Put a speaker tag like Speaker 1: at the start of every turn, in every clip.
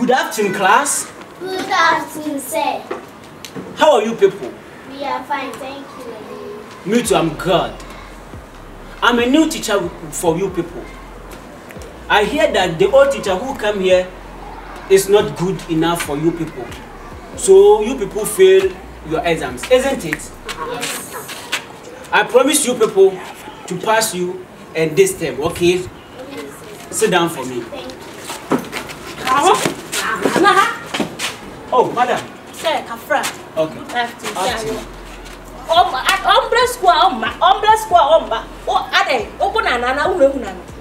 Speaker 1: Good afternoon, class.
Speaker 2: Good afternoon, sir.
Speaker 1: How are you people?
Speaker 2: We are fine, thank you.
Speaker 1: Me too, I'm good. I'm a new teacher for you people. I hear that the old teacher who come here is not good enough for you people. So you people fail your exams, isn't it?
Speaker 2: Yes.
Speaker 1: I promise you people to pass you and this term, okay?
Speaker 2: Yes.
Speaker 1: Sit down for me.
Speaker 2: Thank you.
Speaker 1: Oh, madam.
Speaker 3: Sir, Kafra.
Speaker 1: Okay.
Speaker 3: Afternoon.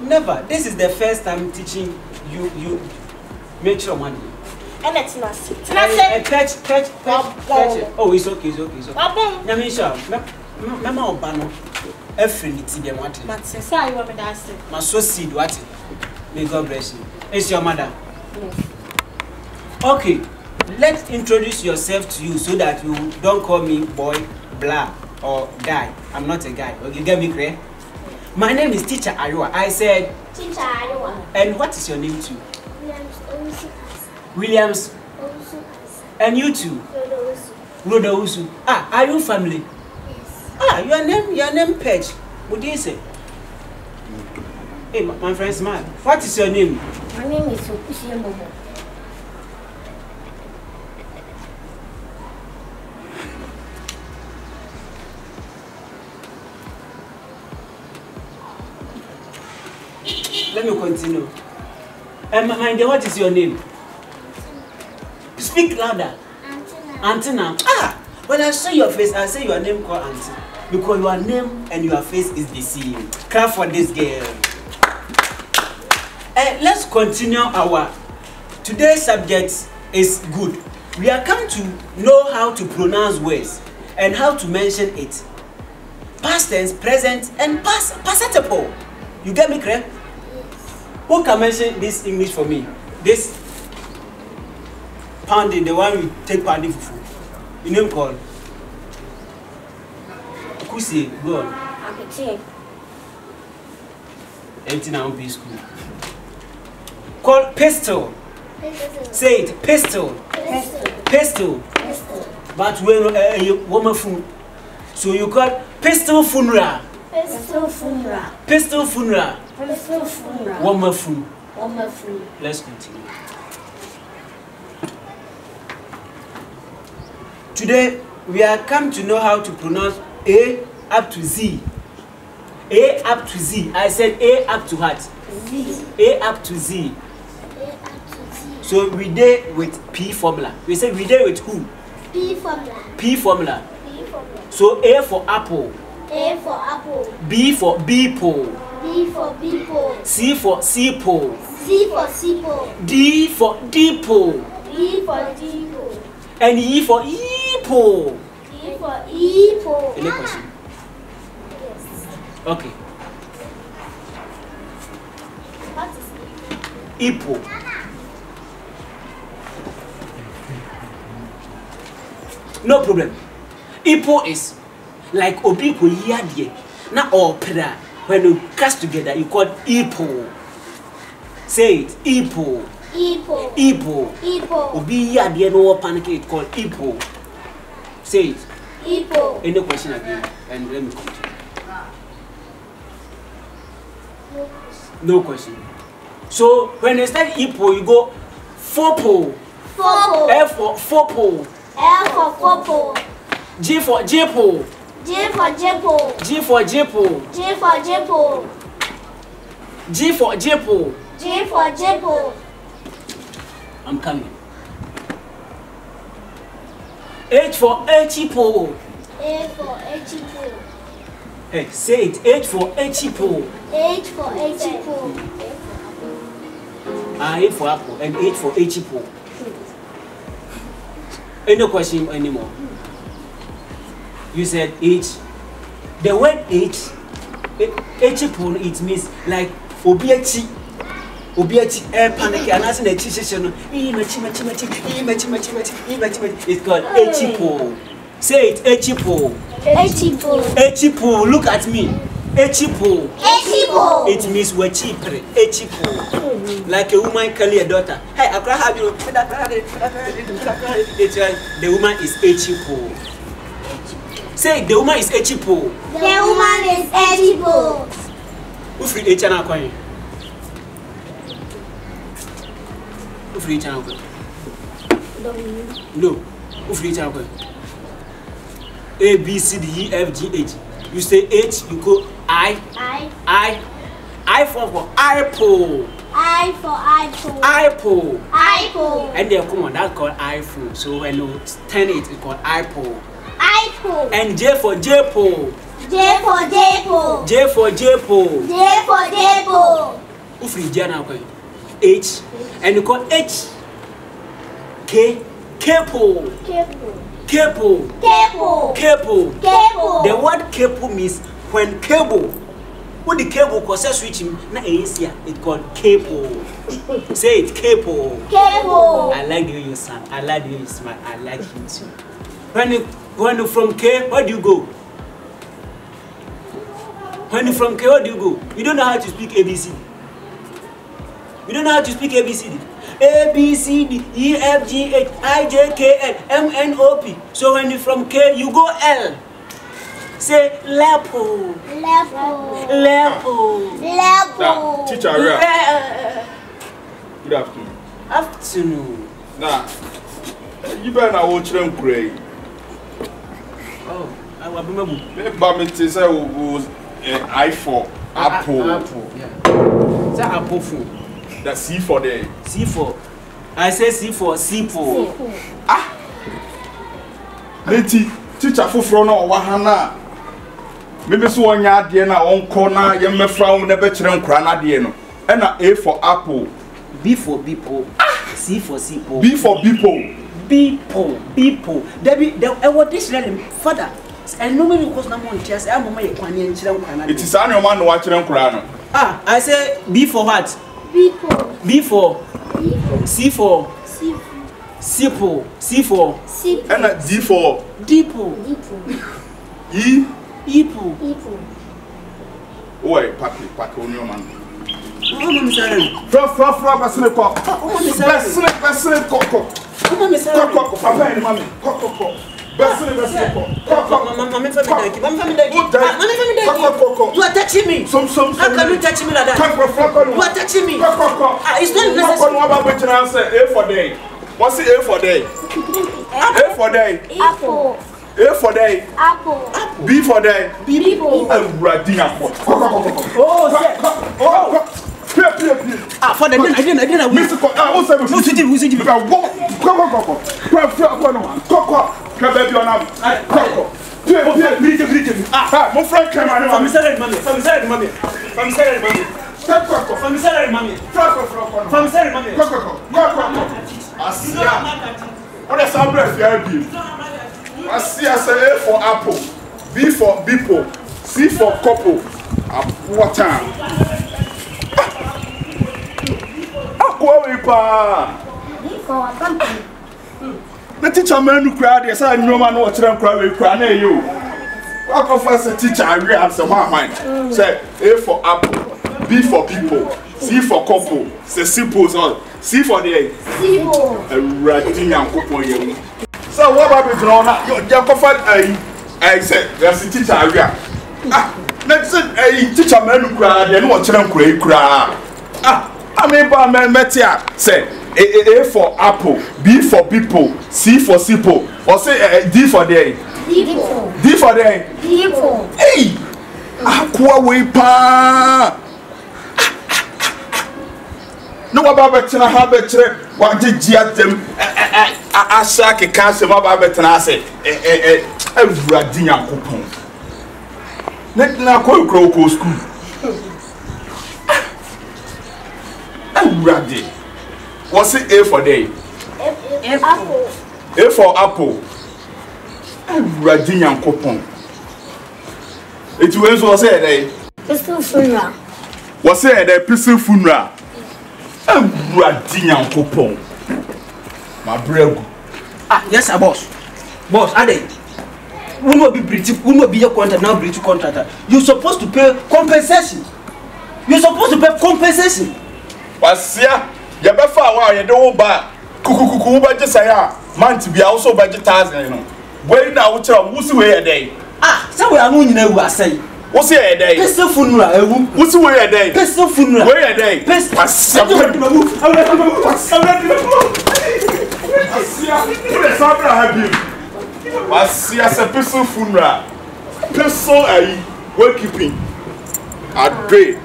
Speaker 1: Never. This is the first time teaching you make sure money.
Speaker 3: And it's not.
Speaker 1: Touch it. Oh, it's okay. Nyamisha, mama obano. Every little them what?
Speaker 3: But say I want me to ask.
Speaker 1: My so seed what? May God bless you. It's your mother.
Speaker 3: Yes.
Speaker 1: Okay. Let's introduce yourself to you so that you don't call me boy, blah, or guy. I'm not a guy. Okay, get me clear? My name is Teacher Ayua. I said.
Speaker 2: Teacher Ayua.
Speaker 1: And what is your name too?
Speaker 2: Williams.
Speaker 1: Williams. And you too? Rodo Usu. Ah, are you family?
Speaker 2: Yes.
Speaker 1: Ah, your name Page. What do you say? Hey, my friend, smile. What is your name?
Speaker 2: My name is Okushi Momo.
Speaker 1: Let me continue. My dear, what is your name? Speak louder. Antina. Ah, when I see your face, I say your name called Auntie. Because your name and your face is the same. Clap for this girl. Let's continue our today's subject is good. We are come to know how to pronounce words and how to mention it. Past tense, present, and past participle. You get me, correct? Who can mention this English for me? This pounding, the one we take pounding for food. Your name called? Kusi, go on.
Speaker 2: Akechi.
Speaker 1: Everything I want to be school. Called pistol. Say it, pistol. Pistol. But when a woman food. So you call pistol funeral.
Speaker 2: Pistol funeral.
Speaker 1: Pistol funeral.
Speaker 2: Pistol funeral.
Speaker 1: Woman food.
Speaker 2: Woman food.
Speaker 1: Let's continue. Today we are come to know how to pronounce A up to Z. A up to Z. I said A up to what?
Speaker 2: Z.
Speaker 1: A up to Z.
Speaker 2: A up to Z.
Speaker 1: So we did with P formula. We said we did with who?
Speaker 2: P formula.
Speaker 1: P formula.
Speaker 2: P formula.
Speaker 1: So A for apple.
Speaker 2: A for apple.
Speaker 1: B for beeple.
Speaker 2: B for beeple.
Speaker 1: C for seaple.
Speaker 2: C for seaple.
Speaker 1: D for deeple.
Speaker 2: E for depot.
Speaker 1: And E for eeple.
Speaker 2: E for epo.
Speaker 1: Any question?
Speaker 2: Yes.
Speaker 1: Okay.
Speaker 2: What is it?
Speaker 1: Epo. No problem. Epo is like obipo yadie. Na opera. When you cast together, you call Epo. Say it, Epo.
Speaker 2: Epo.
Speaker 1: Epo.
Speaker 2: Epo.
Speaker 1: Obi yadie no panic, it called Epo. Say it.
Speaker 2: Epo.
Speaker 1: Any question again? And let me continue. No question. So when you start Epo, you go Fopo.
Speaker 2: Fopo.
Speaker 1: F for Fopo.
Speaker 2: L for fopo.
Speaker 1: G for Jepo.
Speaker 2: J for jepo.
Speaker 1: G for Jepo.
Speaker 2: J for jepo.
Speaker 1: G for Jepo.
Speaker 2: J for jepo.
Speaker 1: I'm coming. H for Echipo.
Speaker 2: A for echipo.
Speaker 1: Hey, say it. H for Echipo.
Speaker 2: H for echipo.
Speaker 1: A for apple and H for Echipo. Any question anymore? You said H. The word H, Echipo, it means like Obiechi. Obiechi, panic, and as an education, it's called Echipo. Say it, Echipo.
Speaker 2: Echipo.
Speaker 1: Echipo, look at me. Echipo.
Speaker 2: Echipo.
Speaker 1: It means we're cheaper. Echipo. Like a woman calling a daughter. Hey, I can't have you. The woman is Echipo. Say the woman is Echipo.
Speaker 2: The woman is Echipo.
Speaker 1: Who free Echana coin? Who free Echana coin? No. Who free Echana coin? A, B, C, D, E, F, G, H. You say H, you go I for iPhone.
Speaker 2: I for iPhone.
Speaker 1: iPhone.
Speaker 2: iPhone.
Speaker 1: And then come on, that's called iPhone. So when you turn it, it's called iPhone.
Speaker 2: iPhone.
Speaker 1: And J for J-po.
Speaker 2: J for J-po.
Speaker 1: J for J-po.
Speaker 2: J for J-po.
Speaker 1: Who free J now? H. And you call H. K. Kepo.
Speaker 2: Kepo.
Speaker 1: Kepo.
Speaker 2: Kepo.
Speaker 1: Kepo.
Speaker 2: Kepo.
Speaker 1: The word kepo means when cable. When the cable cause switch na easier, it called cable. Say it, cable.
Speaker 2: Cable.
Speaker 1: I like the way you sound. I like the way you smile. I like you too. When you from K, where do you go? When you from K, where do you go? You don't know how to speak ABCD. You don't know how to speak ABCD. A, B, C, D, E, F, G, H, I, J, K, L, M, N, O, P. So when you from K, you go L. Say Lepo.
Speaker 2: Lepo.
Speaker 1: Lepo.
Speaker 2: Lepo.
Speaker 4: Teacher, good afternoon.
Speaker 1: Afternoon.
Speaker 4: Now, you better not watch them pray.
Speaker 1: Oh, I will remember.
Speaker 4: But me say was I for Apple.
Speaker 1: Apple, yeah. Say Apple phone.
Speaker 4: That C for the
Speaker 1: C for. I say C for Sipo.
Speaker 4: ah. Leti teacher foforo na wahana. Maybe so one yard there na on corner ye mefra wo na be kire nkura na de no. E na A for Apple.
Speaker 1: B for Bipo. C for Sipo.
Speaker 4: B for Bipo.
Speaker 1: Bipo. Debbie, what this really father. And normally because no one chess, I'm on my equine and children.
Speaker 4: It is an man no watch them nkura no.
Speaker 1: Ah, I say B for what?
Speaker 2: Bipo.
Speaker 1: B for
Speaker 2: Bipo.
Speaker 1: C for
Speaker 2: Sipo.
Speaker 1: Sipo. C for
Speaker 2: Sipo.
Speaker 4: And D for
Speaker 1: Dipo.
Speaker 2: Dipo.
Speaker 4: E.
Speaker 1: Ipo.
Speaker 2: Ipo.
Speaker 4: Oi, papi on your man.
Speaker 1: Oh, Miss Aaron.
Speaker 4: Fra basine ko.
Speaker 1: Miss
Speaker 4: Basine koko.
Speaker 1: Oh, Miss Aaron.
Speaker 4: Koko, papa and mommy. Koko. Basine ko. Koko.
Speaker 1: Mommy, family. You are touching me.
Speaker 4: Some.
Speaker 1: How can you touch me like that? You are touching me.
Speaker 4: Koko.
Speaker 1: It's not necessary.
Speaker 4: A for day. What's it A for day? A for day.
Speaker 2: Apple.
Speaker 4: A for day.
Speaker 2: Apple.
Speaker 4: B for day.
Speaker 2: Bipo.
Speaker 4: Radina.
Speaker 1: Oh,
Speaker 4: Here.
Speaker 1: ah, for the I didn't.
Speaker 4: Mr. Koko. Who's it? Koko. Baby on am. Koko. Ah, mon frère Cameron.
Speaker 1: From salary, mommy.
Speaker 4: Asia. What is our breath here be? Asia say A for Apple, B for Bipo, C for couple. What time? Aquaripa.
Speaker 2: For company.
Speaker 4: The teacher man who cried, yes, I know man what them cry with cry near you. What confess the teacher I read answer my mind. Say A for Apple, B for people, C for couple, say simple C for the
Speaker 2: Sipo.
Speaker 4: a writing and coupon you. So what about it now? Your Jacob I said, there's a teacher I read. Ah, next a teacher man who cried, and what them cry. Ah, I mean, by man, Metia say A for Apple, B for people, C for simple, or say D for day.
Speaker 2: Dipo.
Speaker 4: D for day.
Speaker 2: Dipo.
Speaker 4: Hey! Aqua way pa! No about better habit, what did you at them? I sack a cancer about better. I say, a Radina coupon. Let now call Croco school. Raddy. What's it A for day?
Speaker 2: Apple.
Speaker 4: A for Apple. Radina coupon. It was said, eh?
Speaker 2: Pistol funeral.
Speaker 4: Was said a pistol funeral. Radina coupon. My brother.
Speaker 1: Ah, yes, sir, boss. Boss, are they? will not be breach, will not be your contract now breach contractor. You're supposed to pay compensation. You're supposed to pay compensation.
Speaker 4: Wasia, you better far you don't buy. Kuku budget say man to be also budget thousand, you know. Where now what's way a day?
Speaker 1: Ah, so we are going to say.
Speaker 4: What's a day?
Speaker 1: Pistol funeral.
Speaker 4: What's way a day?
Speaker 1: Pistol funeral.
Speaker 4: Where a day?
Speaker 1: Pistol.
Speaker 4: Wasia, a pistol funeral. Pistol work keeping. A day.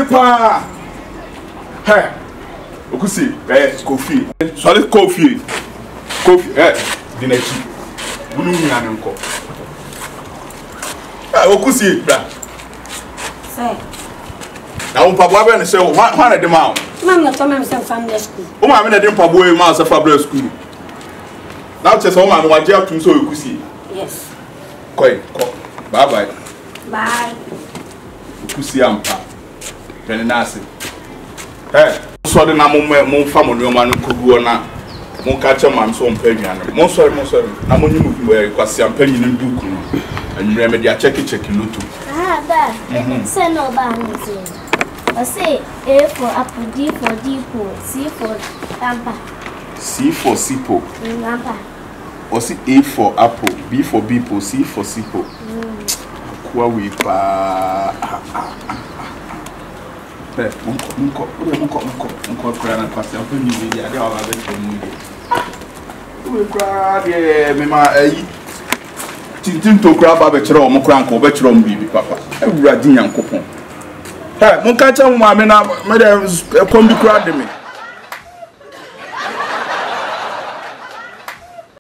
Speaker 4: Pa. Hey, Okusi, coffee. Solid coffee. Coffee, Dinechi. Wunu nyane nko. Okusi, bra.
Speaker 2: Say.
Speaker 4: Na mpabo abe ne se wo, hwan na de ma wo?
Speaker 2: Mama na tome me family school.
Speaker 4: O ma me na de mpabo e ma se family school. Na o che se o ma no waje atum so Okusi.
Speaker 2: Yes.
Speaker 4: Koi, ko. Bye bye.
Speaker 2: Bye.
Speaker 4: Okusi ampa. Pene nase. So de na mo fa mo nneoma no koguo na mo ka che man so mpa aduane. Mo sorry. Na mo nyimu kwasi ampa nyi no duku no. Anwure me dia check loto.
Speaker 2: Ah, that. Say no ba nzi. I say A for apple, D for depot, C for tampa.
Speaker 4: C for sipo.
Speaker 2: Tampa.
Speaker 4: O si A for apple, B for bipo, C for sipo. Kwa we pa. Munko kura na kwasi ampa nyi we ya de wa ba be mu we kura de me ma ayi tintin to kura ba be kire o mo kura nko be kire o bibi papa ewura di nyankopon munka cha mo ma me na me de kombi kura de me